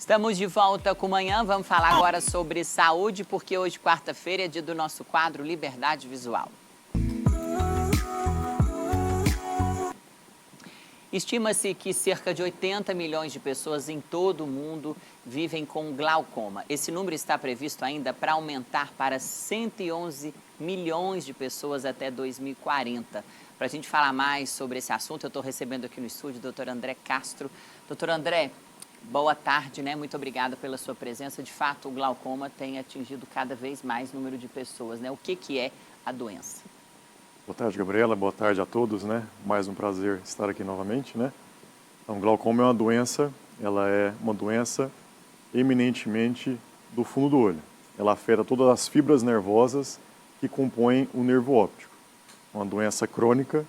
Estamos de volta com Manhã. Vamos falar agora sobre saúde, porque hoje, quarta-feira, é dia do nosso quadro Liberdade Visual. Estima-se que cerca de 80 milhões de pessoas em todo o mundo vivem com glaucoma. Esse número está previsto ainda para aumentar para 111 milhões de pessoas até 2040. Para a gente falar mais sobre esse assunto, eu estou recebendo aqui no estúdio o Dr. André Castro. Dr. André, boa tarde, né? Muito obrigada pela sua presença. De fato, o glaucoma tem atingido cada vez mais número de pessoas, né? O que é a doença? Boa tarde, Gabriela. Boa tarde a todos, né? Mais um prazer estar aqui novamente, né? Então, glaucoma é uma doença, ela é uma doença eminentemente do fundo do olho. Ela afeta todas as fibras nervosas que compõem o nervo óptico. Uma doença crônica,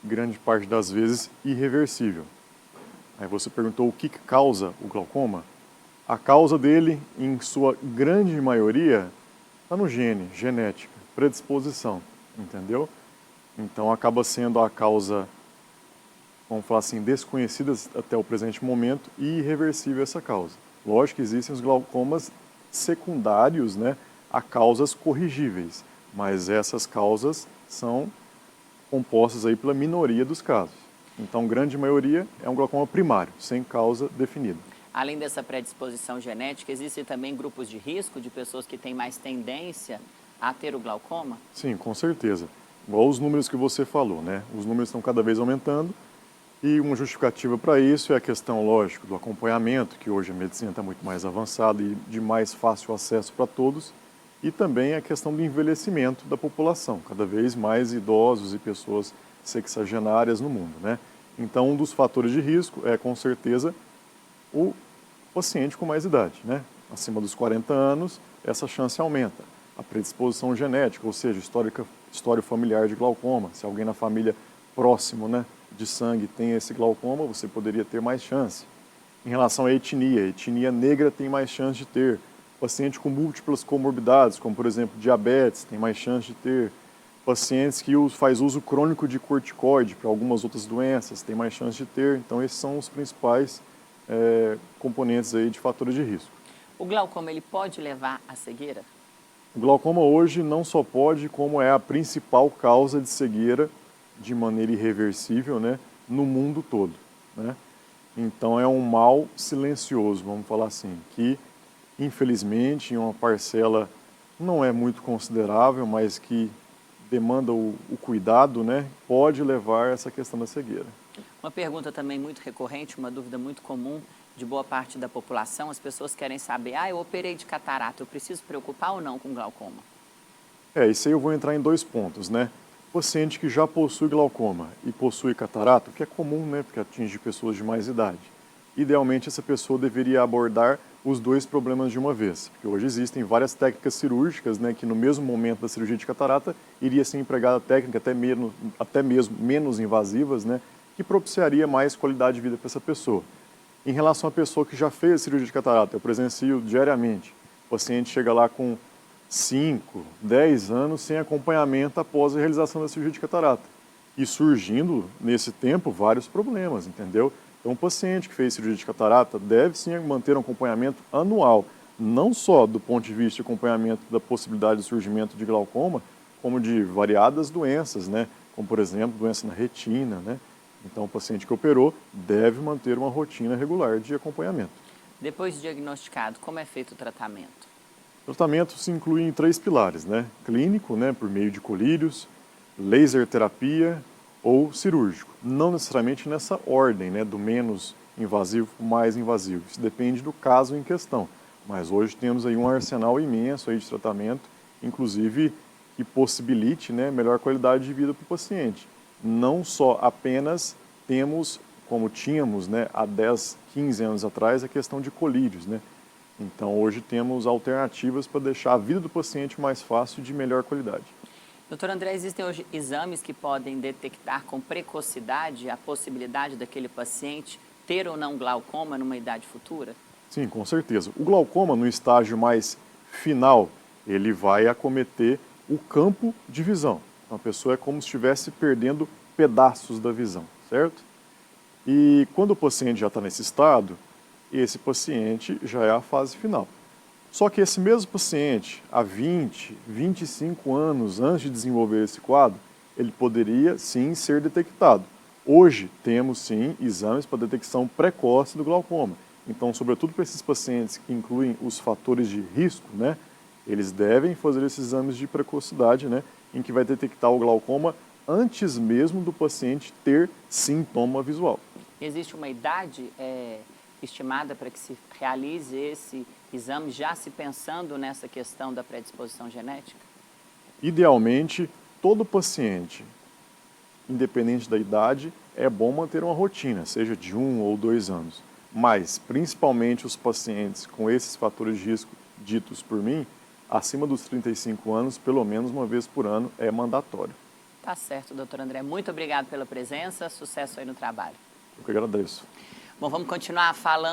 grande parte das vezes irreversível. Aí você perguntou o que causa o glaucoma? A causa dele, em sua grande maioria, está no gene, genética, predisposição, entendeu? Então acaba sendo a causa, vamos falar assim, desconhecida até o presente momento e irreversível essa causa. Lógico que existem os glaucomas secundários, né, a causas corrigíveis, mas essas causas são compostas aí pela minoria dos casos. Então, grande maioria é um glaucoma primário, sem causa definida. Além dessa predisposição genética, existem também grupos de risco de pessoas que têm mais tendência a ter o glaucoma? Sim, com certeza. Igual os números que você falou, né? Os números estão cada vez aumentando e uma justificativa para isso é a questão, lógico, do acompanhamento, que hoje a medicina está muito mais avançada e de mais fácil acesso para todos, e também a questão do envelhecimento da população, cada vez mais idosos e pessoas sexagenárias no mundo, né? Então, um dos fatores de risco é, com certeza, o paciente com mais idade, né? Acima dos 40 anos, essa chance aumenta. A predisposição genética, ou seja, história familiar de glaucoma. Se alguém na família próximo, né, de sangue tem esse glaucoma, você poderia ter mais chance. Em relação à etnia negra tem mais chance de ter. Paciente com múltiplas comorbidades, como por exemplo diabetes, tem mais chance de ter. Pacientes que faz uso crônico de corticoide para algumas outras doenças, tem mais chance de ter. Então esses são os principais componentes aí de fatores de risco. O glaucoma, ele pode levar à cegueira? O glaucoma hoje não só pode, como é a principal causa de cegueira de maneira irreversível, né, no mundo todo, né? Então é um mal silencioso, vamos falar assim, que infelizmente em uma parcela não é muito considerável, mas que demanda o cuidado, né, pode levar a essa questão da cegueira. Uma pergunta também muito recorrente, uma dúvida muito comum de boa parte da população, as pessoas querem saber, eu operei de catarata, eu preciso preocupar ou não com glaucoma? Isso aí eu vou entrar em dois pontos, né? O paciente que já possui glaucoma e possui catarata, o que é comum, né, porque atinge pessoas de mais idade. Idealmente essa pessoa deveria abordar os dois problemas de uma vez, porque hoje existem várias técnicas cirúrgicas, né, que no mesmo momento da cirurgia de catarata iria ser empregada técnica até mesmo menos invasivas, né, que propiciaria mais qualidade de vida para essa pessoa. Em relação à pessoa que já fez a cirurgia de catarata, eu presencio diariamente. O paciente chega lá com 5, 10 anos sem acompanhamento após a realização da cirurgia de catarata. E surgindo, nesse tempo, vários problemas, entendeu? Então, o paciente que fez cirurgia de catarata deve sim manter um acompanhamento anual, não só do ponto de vista de acompanhamento da possibilidade de surgimento de glaucoma, como de variadas doenças, né? Como, por exemplo, doença na retina, né? Então, o paciente que operou deve manter uma rotina regular de acompanhamento. Depois de diagnosticado, como é feito o tratamento? O tratamento se inclui em 3 pilares, né? Clínico, né, por meio de colírios, laser terapia ou cirúrgico. Não necessariamente nessa ordem, né, do menos invasivo para o mais invasivo. Isso depende do caso em questão. Mas hoje temos aí um arsenal imenso aí de tratamento, inclusive que possibilite, né, melhor qualidade de vida para o paciente. Não só apenas temos, como tínhamos, né, há 10, 15 anos atrás, a questão de colírios, né? Então hoje temos alternativas para deixar a vida do paciente mais fácil e de melhor qualidade. Doutor André, existem hoje exames que podem detectar com precocidade a possibilidade daquele paciente ter ou não glaucoma numa idade futura? Sim, com certeza. O glaucoma, no estágio mais final, ele vai acometer o campo de visão. Então, a pessoa é como se estivesse perdendo pedaços da visão, certo? E quando o paciente já está nesse estado, esse paciente já é a fase final. Só que esse mesmo paciente, há 20, 25 anos antes de desenvolver esse quadro, ele poderia sim ser detectado. Hoje temos sim exames para detecção precoce do glaucoma. Então, sobretudo para esses pacientes que incluem os fatores de risco, né, eles devem fazer esses exames de precocidade, né, em que vai detectar o glaucoma antes mesmo do paciente ter sintoma visual. Existe uma idade estimada para que se realize esse exame, já se pensando nessa questão da predisposição genética? Idealmente, todo paciente, independente da idade, é bom manter uma rotina, seja de 1 ou 2 anos. Mas, principalmente os pacientes com esses fatores de risco ditos por mim, acima dos 35 anos, pelo menos uma vez por ano, é mandatório. Tá certo, doutor André. Muito obrigado pela presença, sucesso aí no trabalho. Eu que agradeço. Bom, vamos continuar falando